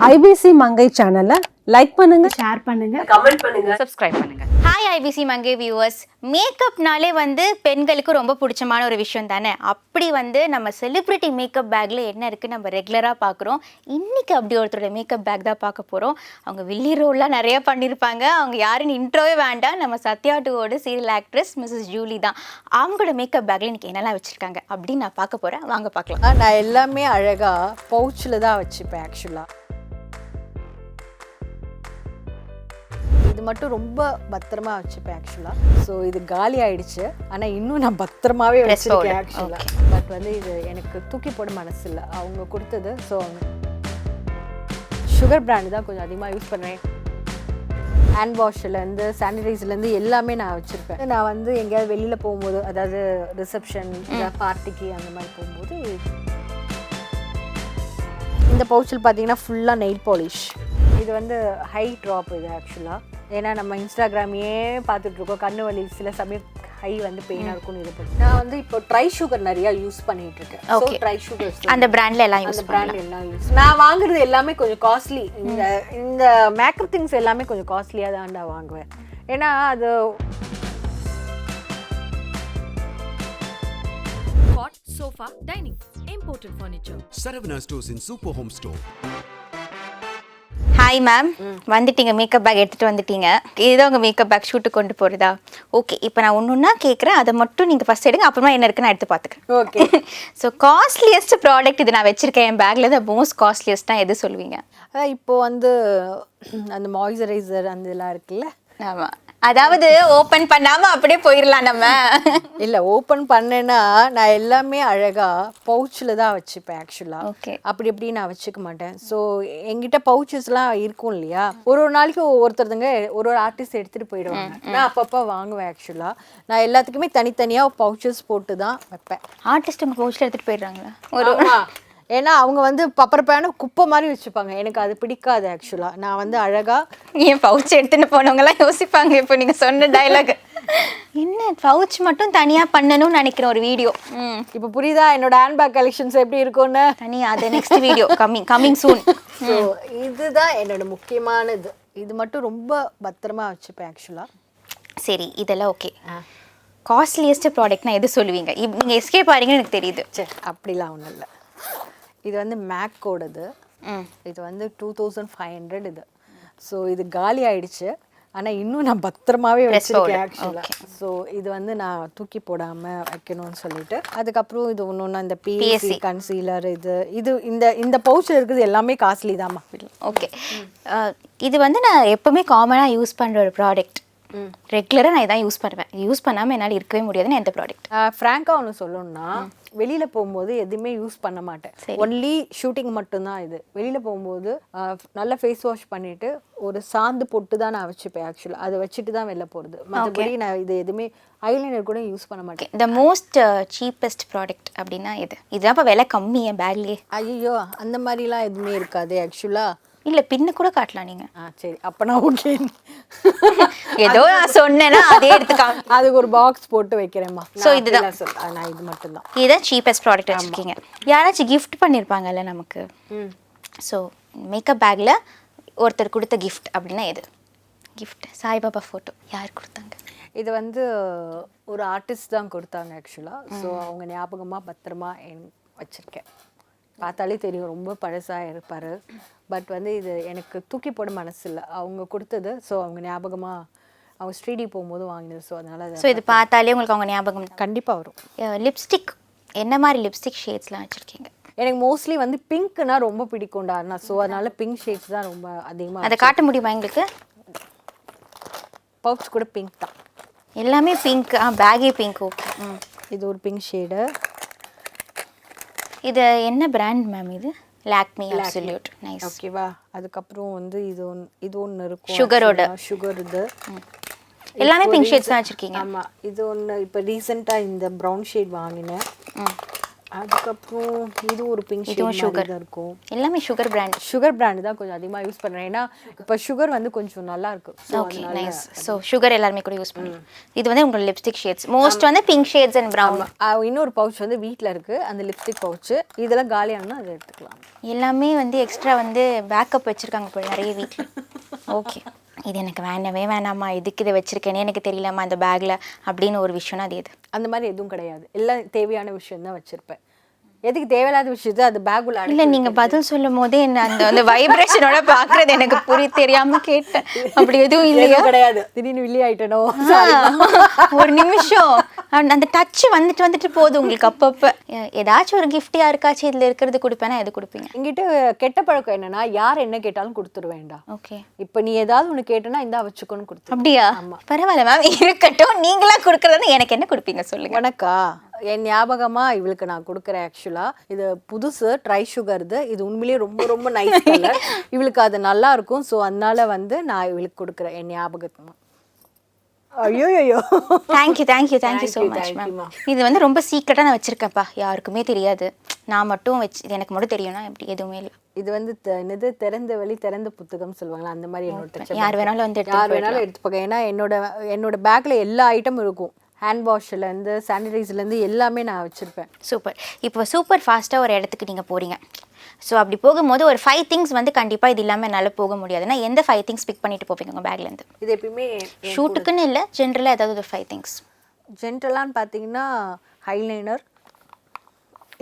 IBC Mangai channel like பண்ணுங்க, share பண்ணுங்க, comment பண்ணுங்க, சப்ஸ்கிரைப் பண்ணுங்க. Hi IBC Mangai viewers. மேக்கப்னாலே பெண்களுக்கு ரொம்ப பிடிச்சமான ஒரு விஷயம் தானே. அப்படி நம்ம செலிபிரிட்டி மேக்கப் பேக்ல என்ன இருக்கு நம்ம ரெகுலரா பார்க்குறோம். இன்னைக்கு அப்படி ஒருத்தரோட மேக்கப் பேக் தான் பார்க்க போறோம். அவங்க வில்லி ரோல்லாம் நிறைய பண்ணியிருப்பாங்க. அவங்க யாருன்னு இன்ட்ரோவே வேண்டாம், நம்ம சத்யா 2ஓட சீரியல் ஆக்ட்ரஸ் மிஸ்ஸஸ் ஜூலி தான். அவங்களோட மேக்கப் பேக்ல இன்னைக்கு என்னெல்லாம் வச்சிருக்காங்க அப்படின்னு நான் பார்க்க போறேன். வாங்க பார்க்கலாம். நான் எல்லாமே அழகா பவுச்சில் தான் வச்சுப்பேன். ஆக்சுவலாக இது மட்டும் ரொம்ப பத்திரமா வச்சுப்பேன் ஆக்சுவலாக. ஸோ இது காலி ஆயிடுச்சு, ஆனால் இன்னும் நான் பத்திரமாவே வச்சுருக்கேன் ஆக்சுவலாக. பட் இது எனக்கு தூக்கி போட மனசு இல்லை, அவங்க கொடுத்தது. ஸோ சுகர் பிராண்டு தான் கொஞ்சம் அதிகமாக யூஸ் பண்ணுறேன். ஹேண்ட் வாஷ்லேருந்து சானிடைசர்லேருந்து எல்லாமே நான் வச்சுருப்பேன். நான் எங்கேயாவது வெளியில் போகும்போது, அதாவது ரிசப்ஷன் பார்ட்டிக்கு அந்த மாதிரி போகும்போது இந்த பவுச்சில் பார்த்தீங்கன்னா ஃபுல்லாக நெயில் பாலிஷ். இது ஹை ட்ராப் இது ஆக்சுவலாக. ஏன்னா நம்ம இன்ஸ்டாகிராமையே பார்த்துட்ருக்கோம், கண்ணு வலி சில சமயம் ஹை பெயினாக இருக்கும்னு இது பண்ணி நான் இப்போ ட்ரை சுகர் நிறையா யூஸ் பண்ணிட்டு இருக்கேன். ஸோ ட்ரை சுகர் அந்த பிராண்ட்ல எல்லாம் யூஸ் நான் வாங்குறது எல்லாமே கொஞ்சம் காஸ்ட்லி. இந்த மேக்கப் திங்ஸ் எல்லாமே கொஞ்சம் காஸ்ட்லியாக தான் நான் வாங்குவேன். ஏன்னா அது Cot, sofa, dining, imported furniture. Saravana Stores in Super Home Store. Hi ma'am, வந்துட்டீங்க, மேக்கப் பேக் எடுத்துகிட்டு வந்துட்டீங்க. இதுதான் உங்கள் மேக்கப் பேக் ஷூட்டுக்கு கொண்டு போகிறதா? ஓகே, இப்போ நான் ஒன்றுன்னா கேட்குறேன், அதை மட்டும் நீங்கள் ஃபஸ்ட் எடுங்க, அப்புறமா என்ன இருக்குன்னு நான் எடுத்து பார்த்துக்கிறேன். ஓகே. ஸோ காஸ்ட்லியஸ்ட் ப்ராடக்ட் இது நான் வச்சுருக்கேன் என் பேக்கில். தான் மோஸ்ட் காஸ்ட்லியஸ்ட்டாக எது சொல்லுவீங்க? அதான் இப்போ அந்த மாய்ஸ்சரைசர் அந்த இதெல்லாம் இருக்குல்ல. ஆமாம், அதாவது ஓப்பன் பண்ணாமல் அப்படியே போயிடலாம் நம்ம. இல்லை, ஓப்பன் பண்ணேன்னா நான் எல்லாமே அழகாக பவுச்சில் தான் வச்சுப்பேன் ஆக்சுவலாக. ஓகே, அப்படி நான் வச்சுக்க மாட்டேன். ஸோ எங்கிட்ட பவுச்சஸ்லாம் இருக்கும் இல்லையா, ஒரு நாளைக்கு ஒவ்வொருத்தருங்க ஒரு ஆர்டிஸ்ட் எடுத்துகிட்டு போயிடுவாங்க. நான் அப்பப்போ வாங்குவேன் ஆக்சுவலாக. நான் எல்லாத்துக்குமே தனித்தனியாக பவுச்சஸ் போட்டு தான் வைப்பேன். ஆர்டிஸ்ட் உங்கள் பவுச்சில் எடுத்துகிட்டு போயிடுறாங்களா? ஏன்னா அவங்க பப்பர் பேனை குப்பை மாதிரி வச்சுப்பாங்க. எனக்கு அது பிடிக்காது ஆக்சுவலாக. நான் அழகாக என் பவுச் எடுத்துன்னு போனவங்கலாம் யோசிப்பாங்க இப்போ நீங்கள் சொன்ன டைலாக். என்ன பவுச் மட்டும் தனியாக பண்ணணும்னு நினைக்கிறேன் ஒரு வீடியோ. இப்போ புரியுதா என்னோட ஹேண்ட்பேக் கலெக்ஷன்ஸ் எப்படி இருக்கும்னு? தனியாக அது next video coming soon. So இதுதான் என்னோட முக்கியமானது. இது மட்டும் ரொம்ப பத்திரமா வச்சுப்பேன் ஆக்சுவலாக. சரி, இதெல்லாம் ஓகே. காஸ்ட்லியஸ்ட் ப்ராடக்ட்னா எது சொல்லுவீங்க? நீங்கள் எஸ்கேப் ஆகிறீங்கன்னு எனக்கு தெரியுது. சரி, அப்படிலாம் ஒன்றும் இல்லை. இது மேக்கோடது. இது 2500 இது. ஸோ இது காலி ஆயிடுச்சு, ஆனால் இன்னும் நான் பத்திரமாவே வச்சிருக்கேன் ஆக்சுவலாக. ஸோ இது நான் தூக்கி போடாமல் வைக்கணும்னு சொல்லிட்டு, அதுக்கப்புறம் இது ஒன்று இந்த பிஎஸ்சி கன்சீலர் இது இந்த பவுச்சில் இருக்குது எல்லாமே காஸ்ட்லி தான். ஓகே, இது நான் எப்போவுமே காமனாக யூஸ் பண்ணுற ஒரு ப்ராடக்ட். ரெகுலராக நான் இதான் யூஸ் பண்ணுவேன். யூஸ் பண்ணாமல் என்னால் இருக்கவே முடியாதுன்னு எந்த ப்ராடக்ட்? ஃப்ராங்காக ஒன்று சொல்லணும்னா, வெளியில் போகும்போது எதுவுமே யூஸ் பண்ண மாட்டேன். ஒன்லி ஷூட்டிங் மட்டும்தான். இது வெளியில் போகும்போது நல்லா ஃபேஸ் வாஷ் பண்ணிவிட்டு ஒரு சாந்து போட்டு தான் நான் வச்சுப்பேன் ஆக்சுவலாக. அதை வச்சுட்டு தான் வெளில போகிறது. மற்றபடி நான் இது எதுவுமே ஐலைனர் கூட யூஸ் பண்ண மாட்டேன். த மோஸ்ட் சீப்பஸ்ட் ப்ராடக்ட் அப்படின்னா இது? இதுதான் இப்போ விலை கம்மி என் பேக்லேயே. ஐயோ, அந்த மாதிரிலாம் எதுவுமே இருக்காது ஆக்சுவலாக. இல்லை, பின்னு கூட காட்டலாம் நீங்கள். சரி, அப்போனா ஓகே. ஏதோ நான் சொன்னேன்னா அதே எடுத்துக்காங்க. அதுக்கு ஒரு பாக்ஸ் போட்டு வைக்கிறேம்மா. ஸோ இதுதான் நான் இது மட்டும்தான். இதுதான் சீப்பஸ்ட் ப்ராடக்ட் வச்சுருக்கீங்க. யாராச்சும் கிஃப்ட் பண்ணியிருப்பாங்கல்ல நமக்கு. ஸோ மேக்கப் பேக்கில் ஒருத்தர் கொடுத்த கிஃப்ட் அப்படின்னா எது? கிஃப்ட் சாய்பாபா ஃபோட்டோ யார் கொடுத்தாங்க? இது ஒரு ஆர்டிஸ்ட் தான் கொடுத்தாங்க ஆக்சுவலாக. ஸோ அவங்க ஞாபகமாக பத்திரமா வச்சுருக்கேன். பார்த்தாலே தெரியும், ரொம்ப பழசாக இருப்பார். பட் இது எனக்கு தூக்கி போட மனசு இல்லை, அவங்க கொடுத்தது. ஸோ அவங்க ஞாபகமாக அவங்க ஸ்ட்ரீடி போகும்போது வாங்கினது. ஸோ அதனால் ஸோ இது பார்த்தாலே உங்களுக்கு அவங்க ஞாபகம் கண்டிப்பாக வரும். லிப்ஸ்டிக் என்ன மாதிரி லிப்ஸ்டிக் ஷேட்ஸ்லாம் வச்சுருக்கீங்க? எனக்கு மோஸ்ட்லி பிங்க்னா ரொம்ப பிடிக்கும்டா. நான் ஸோ அதனால் பிங்க் ஷேட்ஸ் தான் ரொம்ப அதிகமாக. அதை காட்ட முடியுமா எங்களுக்கு? பவுச் கூட பிங்க் தான், எல்லாமே பிங்க். பேகே பிங்க். ஓகே, இது ஒரு பிங்க் ஷேடு. இது என்ன பிராண்ட் மேம்? இது லாக்மி அப்சல்யூட். நைஸ். ஓகேவா. அதுக்கப்புறம் இது ஒன்று இருக்கும், சுகர். இது எல்லாமே பிங்க் ஷேட்ஸ் தான் வச்சுருக்கீங்க? ஆமாம். இது ஒன்று இப்போ ரீசெண்டாக இந்த ப்ரௌன் ஷேட் வாங்கினேன். அதுக்கப்புறம் இது ஒரு பிங்க் இதுவும் sugar. தான் இருக்கும். எல்லாமே சுகர் பிராண்ட். சுகர் பிராண்ட் தான் கொஞ்சம் அதிகமாக யூஸ் பண்ணுறேன். ஏன்னா இப்போ சுகர் வந்து கொஞ்சம் நல்லா இருக்கும். Okay nice. ஸோ சுகர் எல்லாருமே கூட யூஸ் பண்ணுவோம். இது வந்து உங்களோட லிப்ஸ்டிக் ஷேட்ஸ் மோஸ்ட் வந்து பிங்க் ஷேட்ஸ் அண்ட் ப்ரௌன். இன்னொரு பவுச் வந்து வீட்டில் இருக்குது, அந்த லிப்ஸ்டிக் பவுச்சு. இதெல்லாம் காலியானா அதை எடுத்துக்கலாம். எல்லாமே வந்து எக்ஸ்ட்ரா வந்து பேக்கப் வச்சுருக்காங்க போல நிறைய வீட்டில். ஓகே இது எனக்கு வேணவே வேணாம்மா, இதுக்கு இதை வச்சுருக்கேனே எனக்கு தெரியலம்மா அந்த பேக்கில் அப்படின்னு ஒரு விஷயம்னா அது எது? அந்த மாதிரி எதுவும் கிடையாது. எல்லாம் தேவையான விஷயம் தான் வச்சுருப்பேன். எதுக்கு தேவையில்லாத விஷயத்தை அது பேக்குள்ள இல்லை நீங்கள் பதில் சொல்லும் போதே என்ன அந்த வைப்ரேஷனோட பார்க்குறது எனக்கு தெரியாமல் கேட்டேன். அப்படி எதுவும் இல்லையா? கிடையாது. திடீர்னு வில்லி ஆயிட்டனோ ஒரு நிமிஷம் அந்த டச் வந்துட்டு போகுது உங்களுக்கு அப்பப்போ. ஏதாச்சும் ஒரு கிஃப்ட் யாருக்காச்சும் இதில் இருக்கிறது கொடுப்பேன்னா எது கொடுப்பீங்க? என்கிட்ட கெட்ட பழக்கம் என்னன்னா யார் என்ன கேட்டாலும் கொடுத்துருவேன்டா. ஓகே இப்போ நீ ஏதாவது ஒன்று கேட்டேன்னா இந்தா வச்சுக்கோன்னு கொடுத்து. அப்படியா? பரவாயில்ல மேம் இருக்கட்டும். நீங்களா கொடுக்குறது எனக்கு என்ன கொடுப்பீங்க சொல்லுங்க. உனக்கா என் ஞாபகமா இவளுக்கு நான் கொடுக்குறேன். ஆக்சுவலா இது புதுசு ட்ரை சுகர். இது உண்மையிலேயே ரொம்ப ரொம்ப நைஸ் கலர். இவளுக்கு அது நல்லா இருக்கும். ஸோ அதனால வந்து நான் இவளுக்கு கொடுக்குறேன் என் ஞாபகத்துமா. ஐயோ தேங்க்யூ ஸோ மச் மேம். இது வந்து ரொம்ப சீக்கிரட்டாக நான் வச்சுருக்கேன்ப்பா, யாருக்குமே தெரியாது. நான் மட்டும் இது எனக்கு மட்டும் தெரியும்னா எப்படி எதுவுமே இல்லை. இது வந்து என்னது திறந்த வழி திறந்த புத்தகம் சொல்லுவாங்களா, அந்த மாதிரி என்னோட யார் வேணாலும் வந்து யார் வேணாலும் எடுத்துப்பாங்க. ஏன்னா என்னோட பேக்கில் எல்லா ஐட்டமும் இருக்கும். ஹேண்ட் வாஷ்லேருந்து சானிடைசர்லேருந்து எல்லாமே நான் வச்சுருப்பேன். சூப்பர். இப்போ சூப்பர் ஃபாஸ்ட்டாக ஒரு இடத்துக்கு நீங்கள் போகிறீங்க. ஸோ அப்படி போகும்போது ஒரு 5 திங்ஸ் வந்து கண்டிப்பாக இது இல்லாமல் என்னால் போக முடியாதுன்னா எந்த 5 திங்ஸ் பிக் பண்ணிட்டு போவீங்க உங்கள் பேக்லேருந்து? இது எப்பயுமே ஷூட்டுக்குன்னு இல்லை, ஜென்ரலாக ஏதாவது ஒரு 5 திங்ஸ். ஜென்ரலான்னு பார்த்தீங்கன்னா ஹைலைனர்,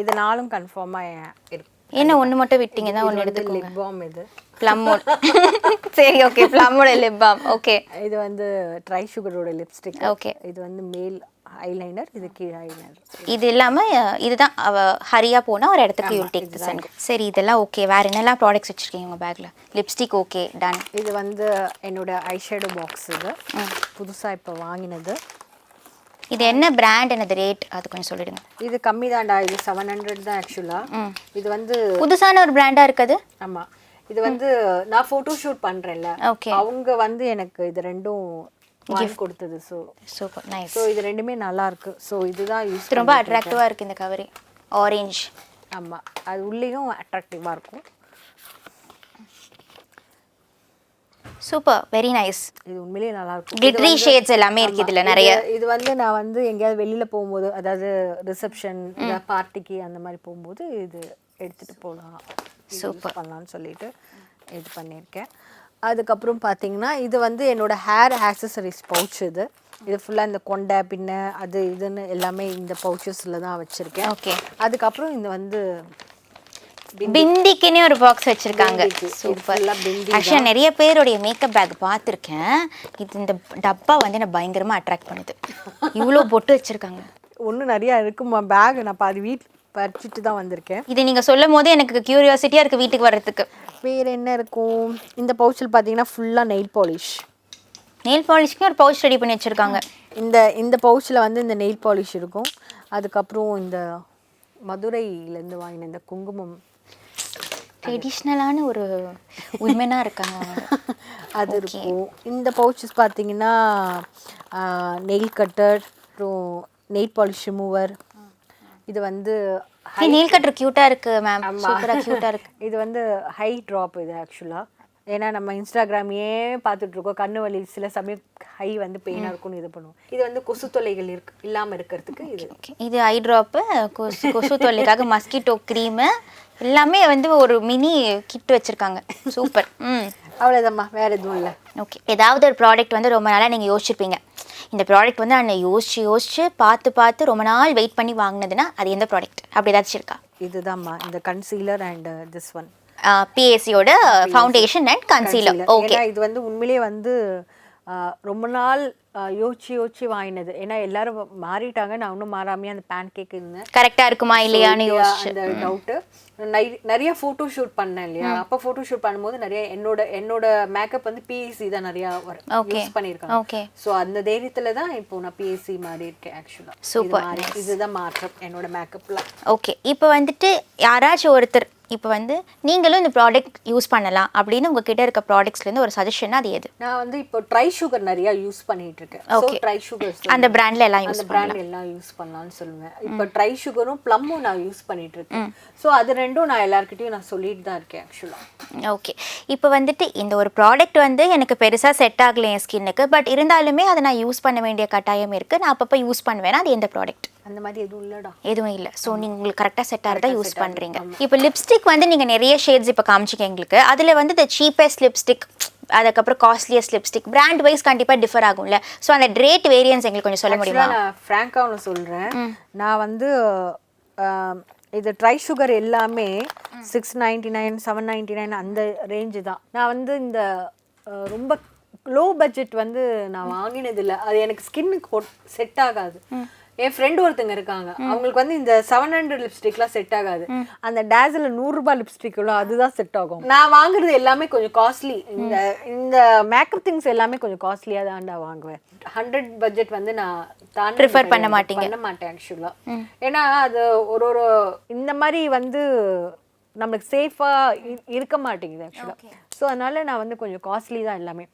இது நாளும் கன்ஃபார்மாக இருக்கும். என்ன ஒன்று மட்டும் விட்டீங்க தான் ஒன்று எடுத்துக்கோங்க. லிப் பாம், இது ப்ளம்மோட. சரி ஓகே, ப்ளம்மோட லிப் பாம். ஓகே இது வந்து ட்ரை சுகரோட லிப்ஸ்டிக். ஓகே இது வந்து மேல் ஐலைனர், இது கீழ் ஐலைனர். இது இல்லாமல் இதுதான் ஹரியாக போனால் ஒரு இடத்துக்கு யூ டேக் திஸ் அண்ட். சரி இதெல்லாம் ஓகே. வேறு என்னெல்லாம் ப்ராடக்ட்ஸ் வச்சுருக்கீங்க உங்கள் பேக்கில்? Lipstick okay done. இது வந்து என்னோட ஐஷேடோ பாக்ஸ். இது புதுசாக இப்போ வாங்கினது. இது என்ன பிராண்ட், என்னது ரேட், அது கொஞ்சம் சொல்லிடுங்க. இது கம்மி தான்டா, இது 700 தான் ஆக்சுவலாக. இது வந்து புதுசான ஒரு பிராண்டாக இருக்குது. ஆமாம், இது வந்து நான் ஃபோட்டோ ஷூட் பண்ணுறேன்ல, ஓகே அவங்க வந்து எனக்கு இது ரெண்டும் கிஃப்ட் கொடுத்தது. So super nice. ஸோ இது ரெண்டுமே நல்லா இருக்கு. ஸோ இதுதான் யூஸ். ரொம்ப அட்ராக்டிவாக இருக்குது இந்த கவரி, ஆரஞ்சு. ஆமாம், அது உள்ளேயும் அட்ராக்டிவாக இருக்கும். Super very nice. இது உண்மையிலேயே நல்லா இருக்கும். கிளிட்டரி ஷேட்ஸ் எல்லாமே இருக்கு இதுல நிறைய. இது வந்து நான் வந்து எங்கேயாவது வெளியில போகும்போது, அதாவது ரிசப்ஷன் பார்ட்டிக்கு அந்த மாதிரி போகும்போது இது எடுத்துட்டு போகலாம், சூப்பர் பண்ணலாம்னு சொல்லிட்டு இது பண்ணியிருக்கேன். அதுக்கப்புறம் பார்த்தீங்கன்னா இது வந்து என்னோட ஹேர் ஆக்சசரிஸ் பவுச். இது ஃபுல்லாக இந்த கொண்டை பின்ன அது இதுன்னு எல்லாமே இந்த பவுச்சஸில் தான் வச்சுருக்கேன். ஓகே. அதுக்கப்புறம் இந்த வந்து பிந்திக்குன்னே ஒரு பாக்ஸ் வச்சுருக்காங்க. சூப்பர். ஆக்சுவலாக நிறைய பேருடைய மேக்கப் பேக் பார்த்துருக்கேன். இந்த டப்பா வந்து என்னை பயங்கரமாக அட்ராக்ட் பண்ணுது. இவ்வளோ பொட்டு வச்சுருக்காங்க. ஒன்றும் நிறையா இருக்குமா பேக். நான் பாதி வீட்டில் பறிச்சுட்டு தான் வந்திருக்கேன். இது நீங்கள் சொல்லும் போது எனக்கு க்யூரியாசிட்டியாக இருக்குது வீட்டுக்கு வர்றதுக்கு. வேறு என்ன இருக்கும்? இந்த பவுச்சில் பார்த்தீங்கன்னா ஃபுல்லாக நெயில் பாலிஷ். நெயில் பாலிஷ்க்கு ஒரு பவுச் ரெடி பண்ணி வச்சுருக்காங்க. இந்த பவுச்சில் வந்து இந்த நெயில் பாலிஷ் இருக்கும். அதுக்கப்புறம் இந்த மதுரையிலேருந்து வாங்கின இந்த குங்குமம், ட்ரெடிஷ்னலான ஒரு உமனாக இருக்காங்க அது இருக்கும். இந்த பவுச்சஸ் பார்த்தீங்கன்னா நெயில் கட்டர், அப்புறம் நெயில் பாலிஷ் ரிமூவர். இது வந்து நெயில் கட்டர் க்யூட்டாக இருக்குது மேம், சூப்பராக க்யூட்டாக இருக்குது. இது வந்து ஹை ட்ராப். இது ஆக்சுவலாக ஏன்னா நம்ம இன்ஸ்டாகிராமையே பார்த்துட்ருக்கோம், கண்ணு வலி சில சமயம் ஹை வந்து பெயினாக இருக்கும்னு இது பண்ணுவோம். இது வந்து கொசு தொல்லைகள் இல்லாமல் இருக்கிறதுக்கு இது. இது ஐ ட்ராப்பு, கொசு தொல்லைக்காக மஸ்கிட்டோ க்ரீமு எல்லாமே வந்து ஒரு மினி கிட் வச்சுருக்காங்க. சூப்பர். அவ்வளோதாம்மா, வேறு எதுவும் இல்லை. ஓகே. ஏதாவது ஒரு ப்ராடக்ட் வந்து ரொம்ப நாளாக நீங்கள் யோசிச்சிருப்பீங்க, இந்த ப்ராடக்ட் வந்து நான் யோசிச்சு பார்த்து ரொம்ப நாள் வெயிட் பண்ணி வாங்கினதுன்னா அது எந்த ப்ராடக்ட்? அப்படி ஏதாச்சும் இருக்கா? இதுதான்மா, இந்த கன்சீலர் அண்ட் திஸ் ஒன் பிஎஸ்சியோட ஃபவுண்டேஷன் அண்ட் கன்சீலர். ஓகே. இது வந்து உண்மையிலேயே வந்து ரொம்ப நாள் யோசிச்சு வாங்கினது. ஏன்னா எல்லாரும் மாறிட்டாங்க, நான் இன்னும் மாறாமையே அந்த பேன் கேக் இருந்தேன். கரெக்டாக இருக்குமா இல்லையான்னு யோசிச்சு அந்த டவுட்டு. நிறைய ஃபோட்டோ ஷூட் பண்ணேன் இல்லையா, அப்போ ஃபோட்டோ ஷூட் பண்ணும்போது நிறைய என்னோட மேக்கப் வந்து பிஎஸ்சி தான் நிறையா யூஸ் பண்ணியிருக்காங்க. ஓகே. ஸோ அந்த தைரியத்தில் தான் இப்போ நான் பிஎஸ்சி மாறி இருக்கேன் ஆக்சுவலாக. சூப்பர். இதுதான் மாற்றம் என்னோட மேக்கப்பில். ஓகே. இப்போ வந்துட்டு யாராச்சும் ஒருத்தர் இப்போ வந்து நீங்களும் இந்த ப்ராடக்ட் யூஸ் பண்ணலாம் அப்படின்னு உங்ககிட்ட இருக்க ப்ராடக்ட்ஸ்லேருந்து ஒரு சஜஷன் அது எது? நான் வந்து இப்போ ட்ரை சுகர் நிறையா யூஸ் பண்ணிட்டு பண்ணிட்டு இருக்கேன். ஸோ ட்ரை சுகர்ஸ் அந்த பிராண்ட்ல எல்லாம் யூஸ் பிராண்ட் எல்லாம் யூஸ் பண்ணலாம்னு சொல்லுவேன். இப்போ ட்ரை சுகரும் ப்ளம்மும் நான் யூஸ் பண்ணிட்டு இருக்கேன். ஸோ அது ரெண்டும் நான் எல்லார்கிட்டயும் நான் சொல்லிட்டு தான் இருக்கேன் ஆக்சுவலாக. ஓகே, இப்போ வந்துட்டு இந்த ஒரு ப்ராடக்ட் வந்து எனக்கு பெருசாக செட் ஆகலை என் ஸ்கின்னுக்கு, பட் இருந்தாலுமே அதை நான் யூஸ் பண்ண வேண்டிய கட்டாயம் இருக்குது, நான் அப்பப்போ யூஸ் பண்ணுவேன். அது எந்த ப்ராடக்ட்? அந்த மாதிரி எதுவும் இல்லைடா, எதுவும் இல்லை. ஸோ நீங்கள் உங்களுக்கு கரெக்டாக செட் ஆகிறதா யூஸ் பண்ணுறீங்க. இப்போ லிப்ஸ்டிக் வந்து நீங்கள் நிறைய ஷேட்ஸ் இப்போ காமிச்சிங்க எங்களுக்கு. அதில் வந்து த சீப்பஸ்ட் லிப்ஸ்டிக், அதுக்கப்புறம் காஸ்ட்லியஸ்ட் லிப்ஸ்டிக், பிராண்ட் வைஸ் கண்டிப்பாக டிஃபர் ஆகும்ல. ஸோ அந்த ரேட் வேரியன்ஸ் எங்களுக்கு கொஞ்சம் சொல்ல முடியுமா? நான் ஃப்ராங்காக ஒன்று சொல்கிறேன். நான் வந்து இது ட்ரை சுகர் எல்லாமே 699 799 அந்த ரேஞ்சு தான். நான் வந்து இந்த ரொம்ப லோ பட்ஜெட் வந்து நான் வாங்கினதில்லை. அது எனக்கு ஸ்கின்னுக்கு செட் ஆகாது. என் ஃப்ரெண்டு ஒருத்தங்க இருக்காங்க, அவங்களுக்கு வந்து இந்த 700 லிப்ஸ்டிக்லாம் செட் ஆகாது. அந்த டேஸில் 100 ரூபாய் லிப்ஸ்டிக்ல அதுதான் செட் ஆகும். நான் வாங்குறது எல்லாமே கொஞ்சம் காஸ்ட்லி. இந்த மேக்கப் திங்ஸ் எல்லாமே கொஞ்சம் காஸ்ட்லியாக தான்டா வாங்குவேன். 100 பட்ஜெட் வந்து நான் ப்ரிஃபர் பண்ண மாட்டேன் ஆக்சுவலாக. ஏன்னா அது ஒரு இந்த மாதிரி வந்து நம்மளுக்கு சேஃபாக இருக்க மாட்டேங்குது ஆக்சுவலாக. ஸோ அதனால நான் வந்து கொஞ்சம் காஸ்ட்லி தான் எல்லாமே.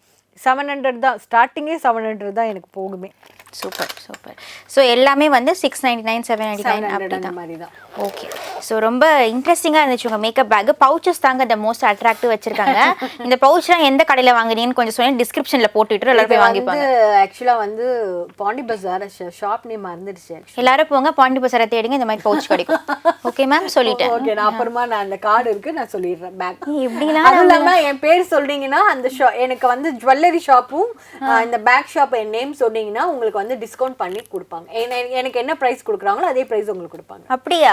700 தான் ஸ்டார்டிங்கே, 700 தான் எனக்கு போகுமே. Super super. ஸோ எல்லாமே வந்து 699 799 அப்படி அந்த மாதிரி தான். ஓகே, ஸோ ரொம்ப இன்ட்ரெஸ்டிங்காக இருந்துச்சு உங்கள் மேக்கப் பேக். பவுச்சஸ் தாங்க த மோஸ்ட் அட்ராக்டிவ் வச்சிருக்காங்க. இந்த பவுச்லாம் எந்த கடையில் வாங்குறீங்கன்னு கொஞ்சம் சொல்லி டிஸ்கிரிப்ஷனில் போட்டுட்டு எல்லாரும் போய் வாங்கிப்பாங்க. ஆக்சுவலாக வந்து பாண்டி பஜார் ஷாப் நேம் மறந்துடுச்சு. எல்லாரும் போங்க பாண்டி பஜாரை தேடிங்க, இந்த மாதிரி பவுச் கிடைக்கும். ஓகே மேம், சொல்லிட்டேன். ஓகே, நான் அப்புறமா நான் அந்த கார்டு இருக்கு நான் சொல்லிடுறேன். பேக் இப்படிலாம் அதுவும் இல்லாமல் என் பேர் சொல்றீங்கன்னா அந்த எனக்கு வந்து ஜுவல்லரி ஷாப்பும் இந்த பேக் ஷாப் என் நேம் சொன்னீங்கன்னா உங்களுக்கு வந்து டிஸ்கவுண்ட் பண்ணி கொடுப்பாங்க. எனக்கு என்ன பிரைஸ் கொடுக்குறாங்களோ அதே பிரைஸ் உங்களுக்கு கொடுப்பாங்க. அப்படியா?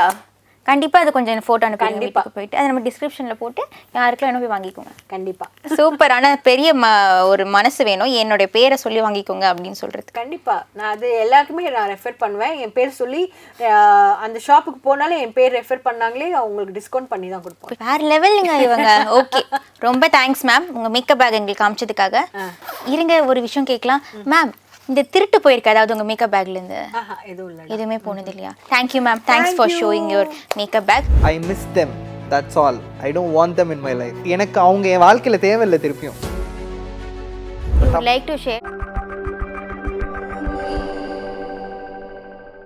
கண்டிப்பாக அது கொஞ்சம் ஃபோட்டோ அனுப்பி கண்டிப்பாக போயிட்டு அதை நம்ம டிஸ்கிரிப்ஷனில் போட்டு யாருக்கெல்லாம் என்ன போய் வாங்கிக்கோங்க. கண்டிப்பாக சூப்பர். ஆனால் பெரிய ஒரு மனசு வேணும், என்னுடைய பேரை சொல்லி வாங்கிக்கோங்க அப்படின்னு சொல்கிறது. கண்டிப்பாக நான் அது எல்லாருக்குமே நான் ரெஃபர் பண்ணுவேன். என் பேர் சொல்லி அந்த ஷாப்புக்கு போனாலும் என் பேர் ரெஃபர் பண்ணாங்களே அவங்களுக்கு டிஸ்கவுண்ட் பண்ணி தான் கொடுப்போம். வேறு லெவலுங்க இவங்க. ஓகே, ரொம்ப தேங்க்ஸ் மேம் உங்கள் மேக்கப் பேக் எங்களுக்கு காமிச்சதுக்காக. இருங்க ஒரு விஷயம் கேட்கலாம் மேம், இந்த திருட்டு போயிருக்கு அதாவது உங்கள் மேக்கப் பேக்லேருந்து? எதுவுமே போனது இல்லையா? Thank you ma'am, thanks for showing your makeup bag. I miss them, that's all. I don't want them in my life. எனக்கு அவங்க என் வாழ்க்கையில் தேவையில்லை திருப்பியும். Like to share